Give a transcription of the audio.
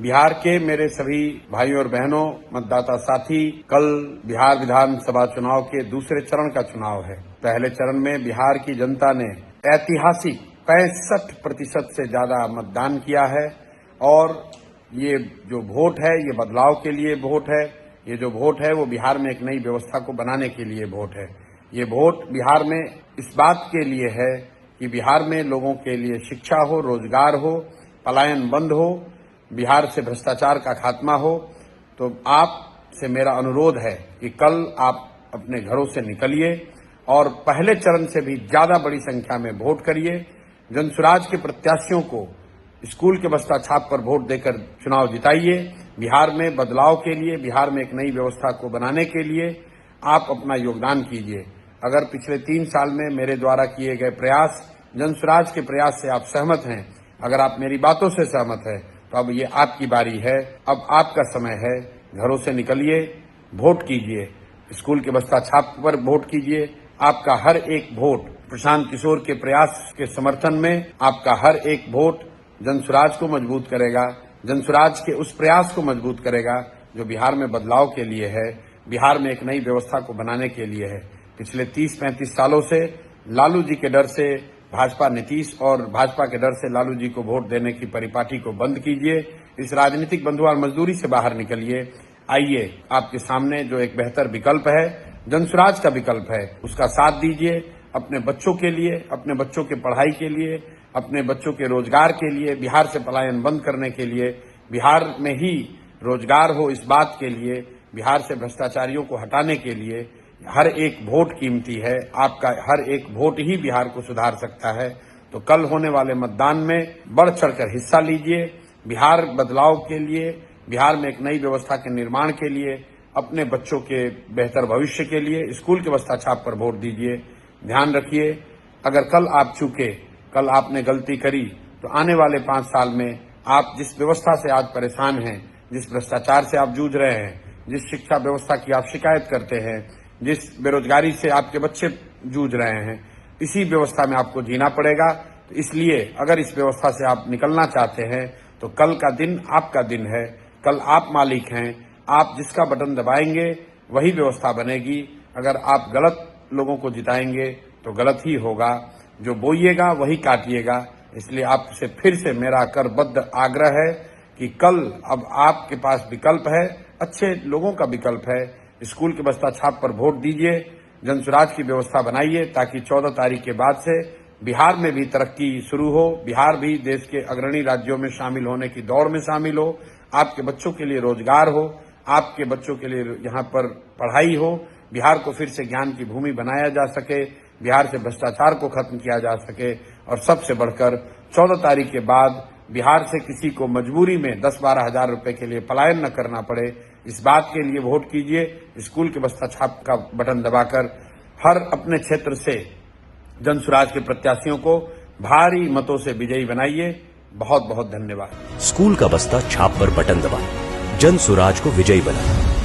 बिहार के मेरे सभी भाइयों और बहनों, मतदाता साथी, कल बिहार विधानसभा चुनाव के दूसरे चरण का चुनाव है। पहले चरण में बिहार की जनता ने ऐतिहासिक 65% से ज्यादा मतदान किया है और ये जो वोट है ये बदलाव के लिए वोट है। ये जो वोट है वो बिहार में एक नई व्यवस्था को बनाने के लिए वोट है। ये वोट बिहार में इस बात के लिए है कि बिहार में लोगों के लिए शिक्षा हो, रोजगार हो, पलायन बंद हो, बिहार से भ्रष्टाचार का खात्मा हो। तो आप से मेरा अनुरोध है कि कल आप अपने घरों से निकलिए और पहले चरण से भी ज्यादा बड़ी संख्या में वोट करिए। जनसुराज के प्रत्याशियों को स्कूल के बस्ता छाप पर वोट देकर चुनाव जिताइए। बिहार में बदलाव के लिए, बिहार में एक नई व्यवस्था को बनाने के लिए आप अपना योगदान कीजिए। अगर पिछले 3 साल में मेरे द्वारा किए गए प्रयास, जनसुराज के प्रयास से आप सहमत हैं, अगर आप मेरी बातों से सहमत हैं, तो अब ये आपकी बारी है। अब आपका समय है। घरों से निकलिए, वोट कीजिए, स्कूल के बस्ता छाप पर वोट कीजिए। आपका हर एक वोट प्रशांत किशोर के प्रयास के समर्थन में, आपका हर एक वोट जनसुराज को मजबूत करेगा, जनसुराज के उस प्रयास को मजबूत करेगा जो बिहार में बदलाव के लिए है, बिहार में एक नई व्यवस्था को बनाने के लिए है। पिछले 30-35 सालों से लालू जी के डर से भाजपा नीतीश और भाजपा के डर से लालू जी को वोट देने की परिपाटी को बंद कीजिए। इस राजनीतिक बंधुआर मजदूरी से बाहर निकलिए। आइए, आपके सामने जो एक बेहतर विकल्प है, जनसुराज का विकल्प है, उसका साथ दीजिए। अपने बच्चों के लिए, अपने बच्चों के पढ़ाई के लिए, अपने बच्चों के रोजगार के लिए, बिहार से पलायन बंद करने के लिए, बिहार में ही रोजगार हो इस बात के लिए, बिहार से भ्रष्टाचारियों को हटाने के लिए हर एक वोट कीमती है। आपका हर एक वोट ही बिहार को सुधार सकता है। तो कल होने वाले मतदान में बढ़ चढ़कर हिस्सा लीजिए। बिहार बदलाव के लिए, बिहार में एक नई व्यवस्था के निर्माण के लिए, अपने बच्चों के बेहतर भविष्य के लिए स्कूल के बस्ता छाप पर वोट दीजिए। ध्यान रखिए, अगर कल आप चूके, कल आपने गलती करी, तो आने वाले 5 साल में आप जिस व्यवस्था से आज परेशान हैं, जिस भ्रष्टाचार से आप जूझ रहे हैं, जिस शिक्षा व्यवस्था की आप शिकायत करते हैं, जिस बेरोजगारी से आपके बच्चे जूझ रहे हैं, इसी व्यवस्था में आपको जीना पड़ेगा। तो इसलिए अगर इस व्यवस्था से आप निकलना चाहते हैं तो कल का दिन आपका दिन है। कल आप मालिक हैं। आप जिसका बटन दबाएंगे वही व्यवस्था बनेगी। अगर आप गलत लोगों को जिताएंगे तो गलत ही होगा। जो बोइएगा वही काटिएगा। इसलिए आपसे फिर से मेरा करबद्ध आग्रह है कि कल अब आपके पास विकल्प है, अच्छे लोगों का विकल्प है। स्कूल के बस्ता छाप पर वोट दीजिए, जनसुराज की व्यवस्था बनाइए ताकि 14 तारीख के बाद से बिहार में भी तरक्की शुरू हो, बिहार भी देश के अग्रणी राज्यों में शामिल होने की दौड़ में शामिल हो, आपके बच्चों के लिए रोजगार हो, आपके बच्चों के लिए यहाँ पर पढ़ाई हो, बिहार को फिर से ज्ञान की भूमि बनाया जा सके, बिहार से भ्रष्टाचार को खत्म किया जा सके और सबसे बढ़कर 14 तारीख के बाद बिहार से किसी को मजबूरी में 10-12 हजार रुपए के लिए पलायन न करना पड़े। इस बात के लिए वोट कीजिए। स्कूल के बस्ता छाप का बटन दबाकर हर अपने क्षेत्र से जनसुराज के प्रत्याशियों को भारी मतों से विजयी बनाइए। बहुत बहुत धन्यवाद। स्कूल का बस्ता छाप पर बटन दबाएं, जनसुराज को विजयी बनाएं।